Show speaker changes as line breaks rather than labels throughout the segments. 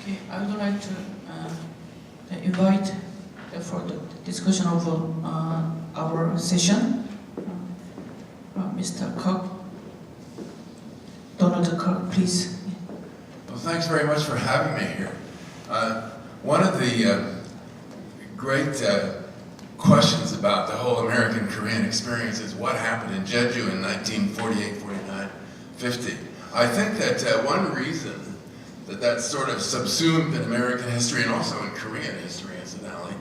Okay, I would like to invite for the discussion of our session, Mr. Kirk, Donald Kirk, please.
Well, thanks very much for having me here. One of the great questions about the whole American-Korean experience is what happened in Jeju in 1948, 49, 50. I think that one reason that that's sort of subsumed in American history and also in Korean history, incidentally,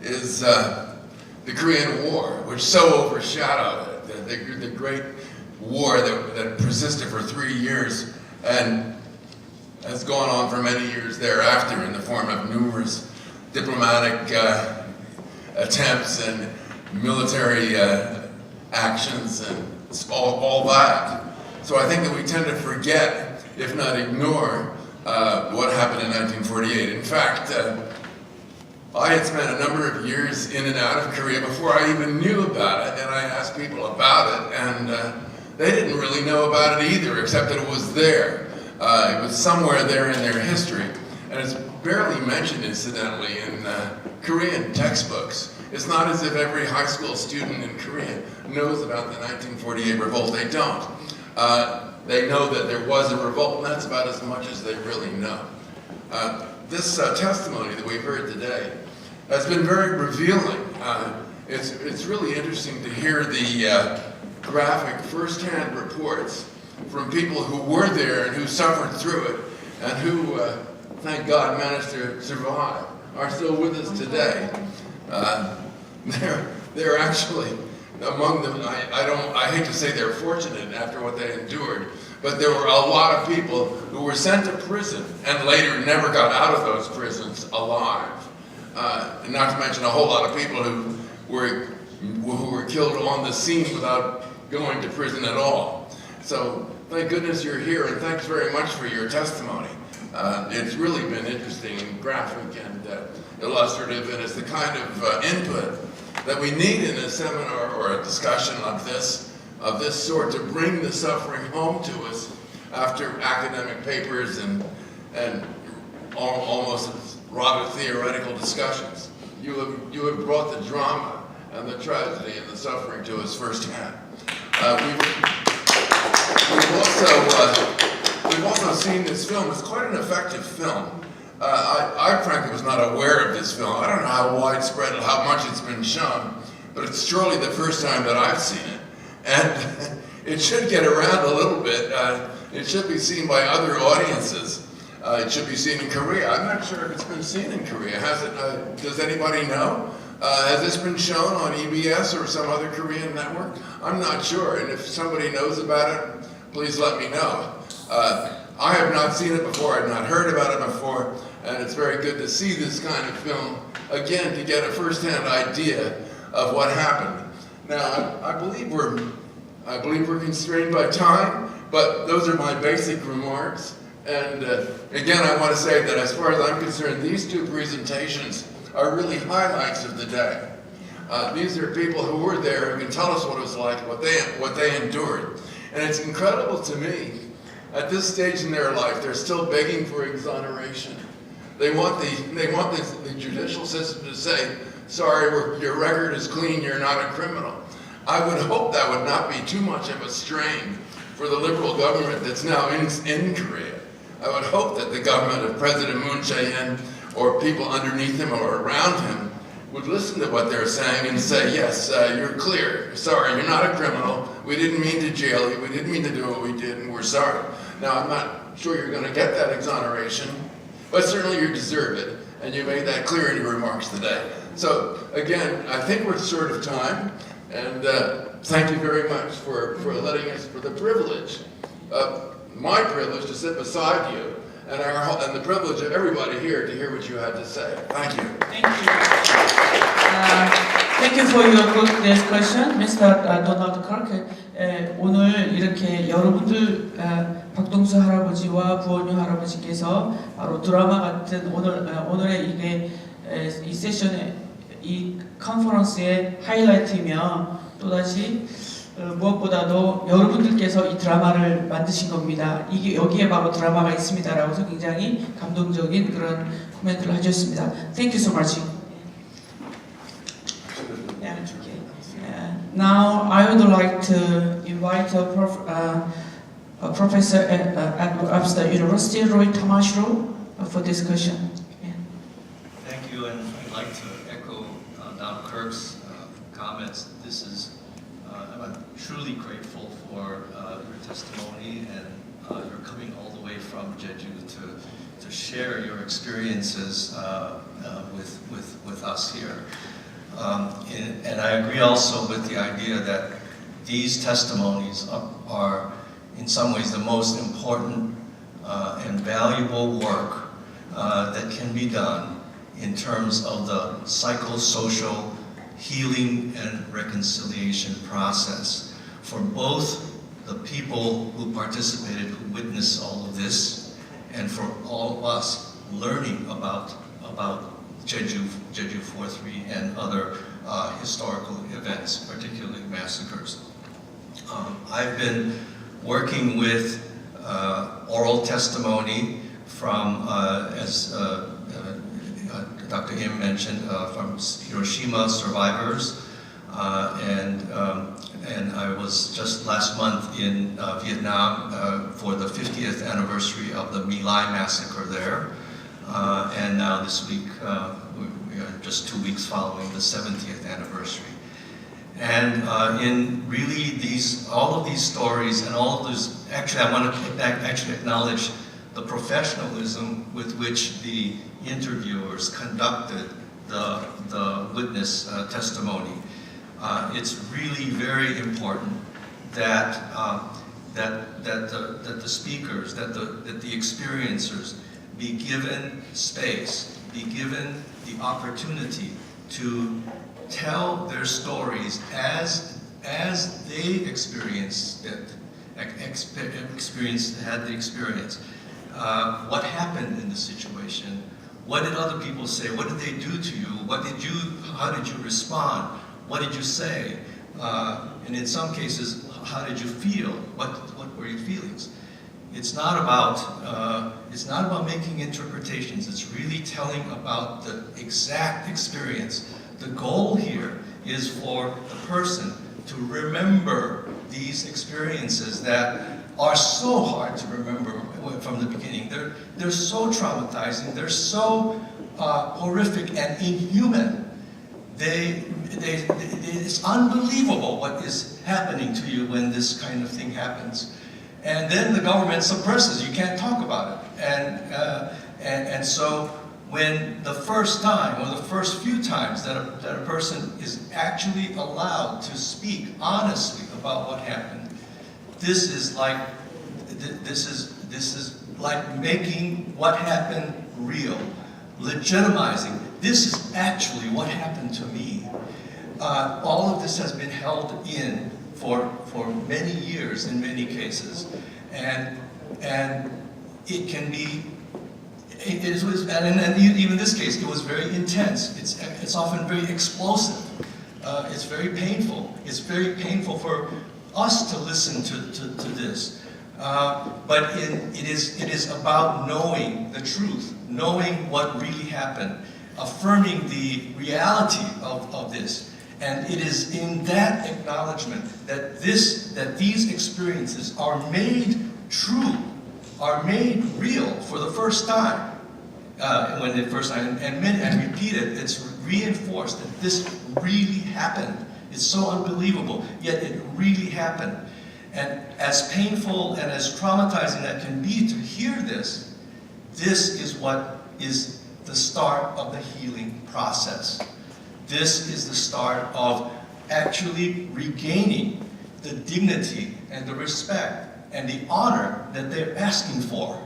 is the Korean War, which so overshadowed it. The great war that persisted for 3 years and has gone on for many years thereafter in the form of numerous diplomatic attempts and military actions and all that. So I think that we tend to forget, if not ignore, what happened in 1948. In fact, I had spent a number of years in and out of Korea before I even knew about it, and I asked people about it, and they didn't really know about it either, except that it was there. It was somewhere there in their history, and it's barely mentioned, incidentally, in Korean textbooks. It's not as if every high school student in Korea knows about the 1948 revolt. They don't. They know that there was a revolt, and that's about as much as they really know. This testimony that we've heard today has been very revealing. It's really interesting to hear the graphic first-hand reports from people who were there and who suffered through it and who, thank God, managed to survive, are still with us today. They're actually among them. I hate to say they're fortunate after what they endured, but there were a lot of people who were sent to prison and later never got out of those prisons alive. Not to mention a whole lot of people who were killed on the scene without going to prison at all. So thank goodness you're here, and thanks very much for your testimony. It's really been interesting and graphic and illustrative, and it's the kind of input that we need in a seminar or a discussion of this sort to bring the suffering home to us after academic papers and almost rather theoretical discussions. You have brought the drama and the tragedy and the suffering to us firsthand. We've also seen this film. It's quite an effective film. I frankly was not aware of this film. I don't know how widespread and how much it's been shown, but it's surely the first time that I've seen it. And it should get around a little bit. It should be seen by other audiences. It should be seen in Korea. I'm not sure if it's been seen in Korea. Has it? Does anybody know? Has this been shown on EBS or some other Korean network? I'm not sure, and if somebody knows about it, please let me know. I have not seen it before, I've not heard about it before, and it's very good to see this kind of film, again, to get a first-hand idea of what happened. Now, I believe we're constrained by time, but those are my basic remarks. And again, I want to say that as far as I'm concerned, these two presentations are really highlights of the day. These are people who were there who can tell us what it was like, what they endured. And it's incredible to me, at this stage in their life, they're still begging for exoneration. They want the judicial system to say, sorry, your record is clean, you're not a criminal. I would hope that would not be too much of a strain for the liberal government that's now in Korea. I would hope that the government of President Moon Jae-in or people underneath him or around him would listen to what they're saying and say, yes, you're clear. Sorry, you're not a criminal. We didn't mean to jail you. We didn't mean to do what we did, and we're sorry. Now, I'm not sure you're going to get that exoneration, but certainly you deserve it, and you made that clear in your remarks today. So, again, I think we're short of time, and thank you very much for letting us, for the privilege, my privilege to sit beside you, and the privilege of everybody here to hear what you had to say. Thank you.
Thank you. Thank you for your good question, Mr. Donald Kirk. 오늘 이렇게 여러분들 박동수 할아버지와 부원유 할아버지께서 바로 드라마 같은 오늘의 이게 이 세션의 이 컨퍼런스의 하이라이트이며 또다시 무엇보다도 여러분들께서 이 드라마를 만드신 겁니다. 이게 여기에 바로 드라마가 있습니다라고 해서 굉장히 감동적인 그런 코멘트를 해주셨습니다. Thank you so much. Yeah, okay. Now I would like to invite a professor at Upstate University, Roy Tamashiro, for discussion. Yeah.
Thank you, and I'd like to echo Don Kirk's comments. This is I'm truly grateful for your testimony, and you're coming all the way from Jeju to share your experiences with us here. And I agree also with the idea that these testimonies are in some ways the most important and valuable work that can be done in terms of the psychosocial healing and reconciliation process for both the people who participated, who witnessed all of this, and for all of us learning about Jeju 4/3 and other historical events, particularly massacres. I've been working with oral testimony from, as Dr. Im mentioned, from Hiroshima survivors, and I was just last month in Vietnam for the 50th anniversary of the My Lai massacre there, and now this week we are just 2 weeks following the 70th anniversary. And in really all of these stories and all of those, actually I want to actually acknowledge the professionalism with which the interviewers conducted the witness testimony. It's really very important that the speakers, that the experiencers be given space, be given the opportunity to tell their stories as they experienced it, had the experience. What happened in the situation? What did other people say? What did they do to you? How did you respond? What did you say? And in some cases, how did you feel? What were your feelings? It's not about making interpretations. It's really telling about the exact experience. The goal here is for the person to remember these experiences that are so hard to remember from the beginning. They're so traumatizing. They're so horrific and inhuman. It's unbelievable what is happening to you when this kind of thing happens. And then the government suppresses. You can't talk about it. And so when the first time or the first few times that a person is actually allowed to speak honestly about what happened, this is like making what happened real, legitimizing. This is actually what happened to me. All of this has been held in for many years in many cases, and it can be. And even this case, it was very intense. It's often very explosive. It's very painful. It's very painful for us to listen to this. But it is about knowing the truth, knowing what really happened, affirming the reality of this. And it is in that acknowledgement that these experiences are made true, are made real for the first time. And repeated, it's reinforced that this really happened. It's so unbelievable, yet it really happened. And as painful and as traumatizing that can be to hear this is what is the start of the healing process. This is the start of actually regaining the dignity and the respect and the honor that they're asking for,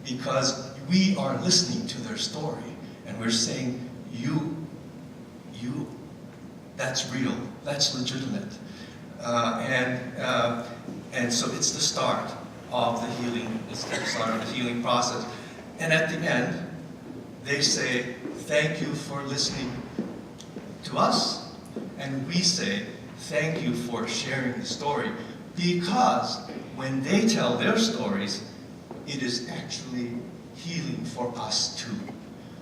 because we are listening to their story and we're saying, that's real, that's legitimate. And so it's the start of the healing, it's the start of the healing process. And at the end, they say, thank you for listening to us, and we say, thank you for sharing the story, because when they tell their stories, it is actually healing for us too.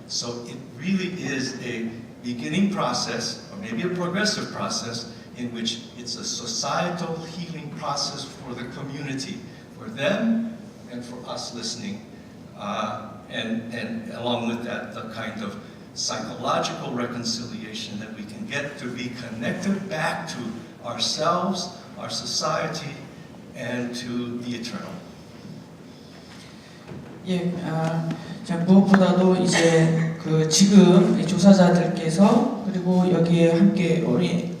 So it really is a beginning process, or maybe a progressive process, in which it's a societal healing process for the community, for them and for us listening. And along with that, the kind of psychological reconciliation that we can get to be connected back to ourselves, our society, and to the eternal.
예, 자, 무엇보다도 이제 그 지금 이 조사자들께서 그리고 여기에 함께 우리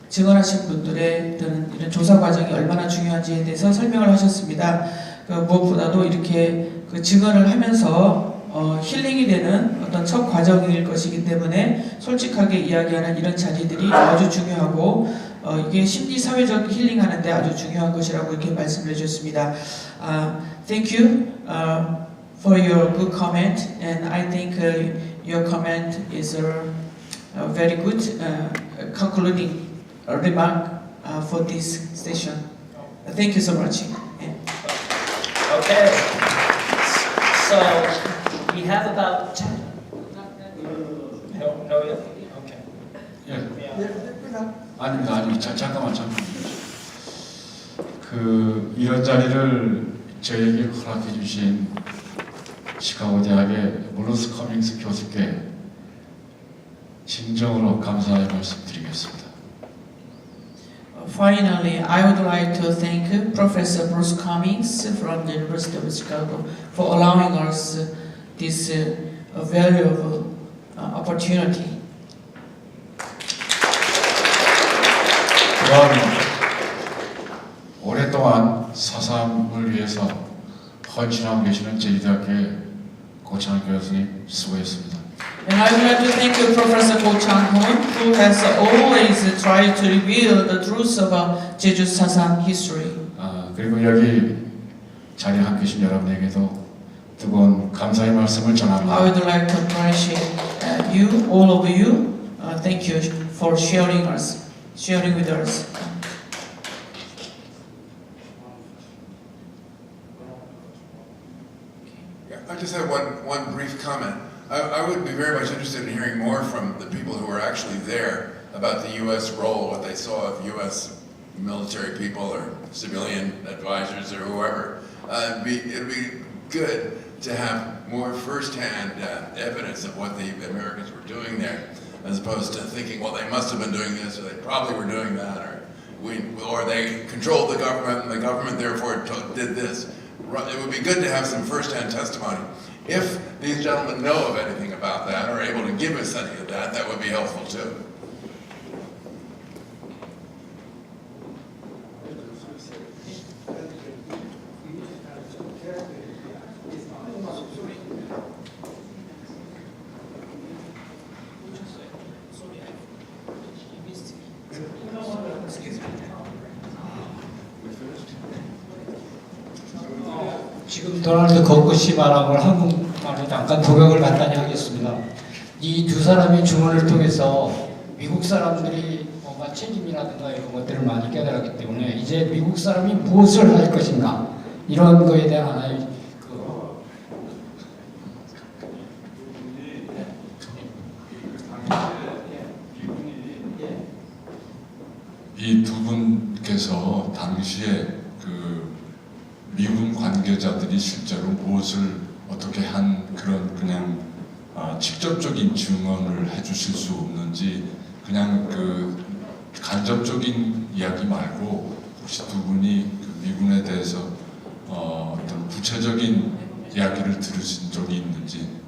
증언하신 분들의 이런 조사 과정이 얼마나 중요한지에 대해서 설명을 하셨습니다. 그 무엇보다도 이렇게 그 증언을 하면서 힐링이 되는 어떤 첫 과정일 것이기 때문에 솔직하게 이야기하는 이런 자리들이 아주 중요하고 이게 심리 사회적 힐링하는데 아주 중요한 것이라고 이렇게 말씀해 주셨습니다. Thank you for your good comment, and I think your comment is a very good concluding remark for this session. Thank you so much. Yeah.
Okay. So we have about 10. No, okay.
예. 아닙니다. 잠깐만. 그 이런 자리를 저에게 허락해 주신 시카고 대학의 블루스 커밍스 교수께 진정으로 감사의 말씀드리겠습니다.
Finally, I would like to thank Professor Bruce Cummings from the University of Chicago for allowing us this valuable opportunity.
또한 오랫동안 사삼을 위해서 헌신하고 계시는 제2대학교의 고창 교수님 수고했습니다.
And I would like to thank Professor Go Chang-hoon, who has always tried to reveal the truth about Jeju Sasam history.
그리고 여기 자리에 함께 계신 여러분에게도 뜨거운 감사의 말씀을 전합니다.
I would like to appreciate you, all of you. Thank you for sharing with us.
I just have one brief comment. I would be very much interested in hearing more from the people who were actually there about the U.S. role, what they saw of U.S. military people or civilian advisors or whoever. It'd be good to have more firsthand evidence of what the Americans were doing there, as opposed to thinking, well, they must have been doing this, or they probably were doing that, or they controlled the government, and the government therefore did this. It would be good to have some firsthand testimony. If these gentlemen know of anything about that, or are able to give us any of that, that would be helpful too.
지금 도널드 거크 씨 말한 걸 한국말로 잠깐 도경을 간단히 하겠습니다. 이 두 사람의 증언을 통해서 미국 사람들이 뭔가 책임이라든가 이런 것들을 많이 깨달았기 때문에 이제 미국 사람이 무엇을 할 것인가 이런 거에 대한 하나의
이 두 분께서 당시에 그 미군 관계자들이 실제로 무엇을 어떻게 한 그런 그냥 직접적인 증언을 해주실 수 없는지 그냥 그 간접적인 이야기 말고 혹시 두 분이 그 미군에 대해서 어떤 구체적인 이야기를 들으신 적이 있는지.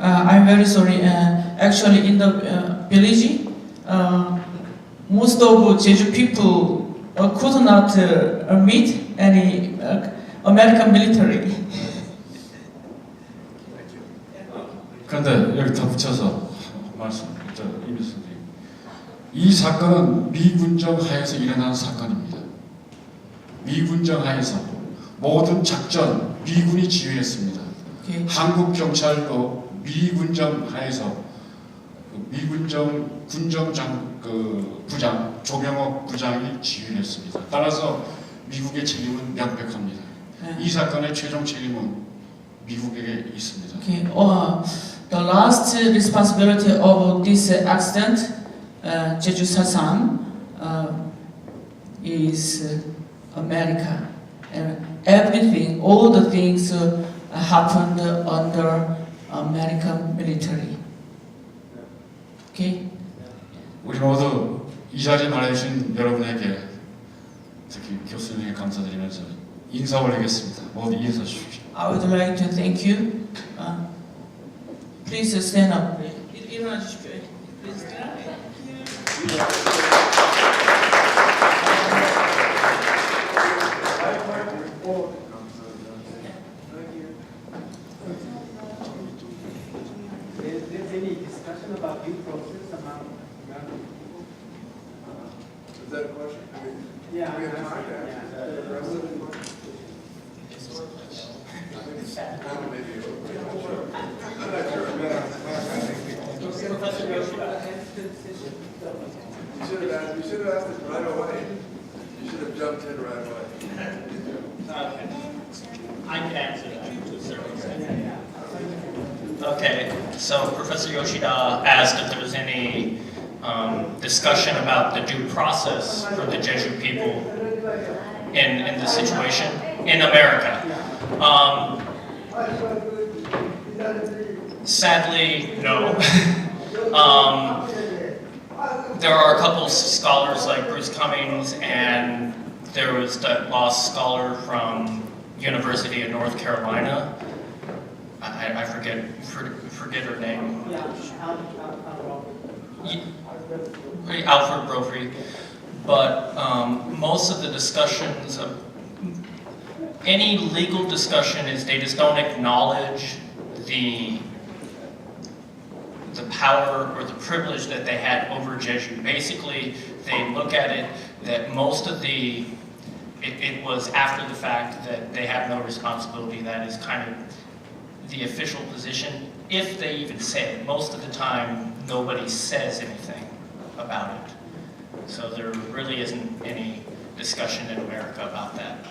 I'm very sorry. Actually, in the village, most of Jeju people could not meet any American military.
그런데 여기 덧붙여서 말씀, 임 교수님, 이 사건은 미군정 하에서 일어난 사건입니다. 미군정 하에서 모든 작전 미군이 지휘했습니다.
Okay.
한국 경찰도 미군정 하에서 미군정 부장 조병옥 부장이 지휘를 했습니다. 따라서 미국의 책임은 명백합니다. 이 사건의 최종 책임은 미국에게 있습니다.
Okay. The last responsibility of this accident, Jeju Sasan, is America. And everything, all the things happened under American military. Okay.
우리 모두 이 자리에 나와주신 여러분에게 특히 교수님에게 감사드리면서 인사 올리겠습니다. 모두 인사 주십시오.
I would like to thank you. Please stand up. 일어나 주십시오. Please stand up.
Is there any discussion about due process among young people?
Is that a question?
Yeah,
We have
I'm
time to
asking,
ask.
Professor Yoshida.
You should have asked it right away. You should have jumped in right away.
Okay. I can answer that to a certain extent. Okay, so Professor Yoshida asked if there was any discussion about the due process for the Jeju people in this situation in America. Sadly, no. There are a couple scholars like Bruce Cummings, and there was that lost scholar from University of North Carolina. I forget her name. Alfred Brophy. But most of the discussions of any legal discussion is they just don't acknowledge the power or the privilege that they had over Jeju. Basically, they look at it that most of it was after the fact that they have no responsibility. That is kind of the official position, if they even say it. Most of the time, nobody says anything about it. So there really isn't any discussion in America about that.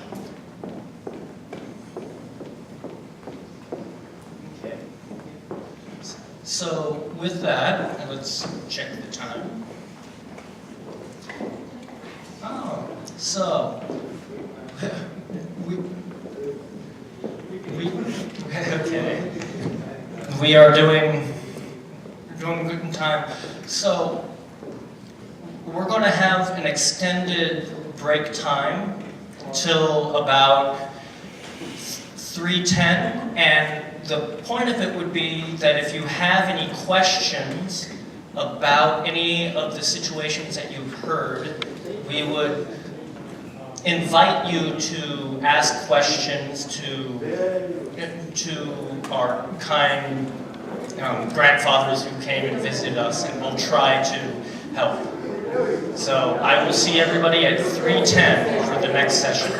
Okay. So with that, let's check the time. Oh, so okay. We are doing good in time. So we're going to have an extended break time till about 3:10, and the point of it would be that if you have any questions about any of the situations that you've heard, we would invite you to ask questions to our kind grandfathers who came and visited us, and we'll try to help. So I will see everybody at 3:10 for the next session.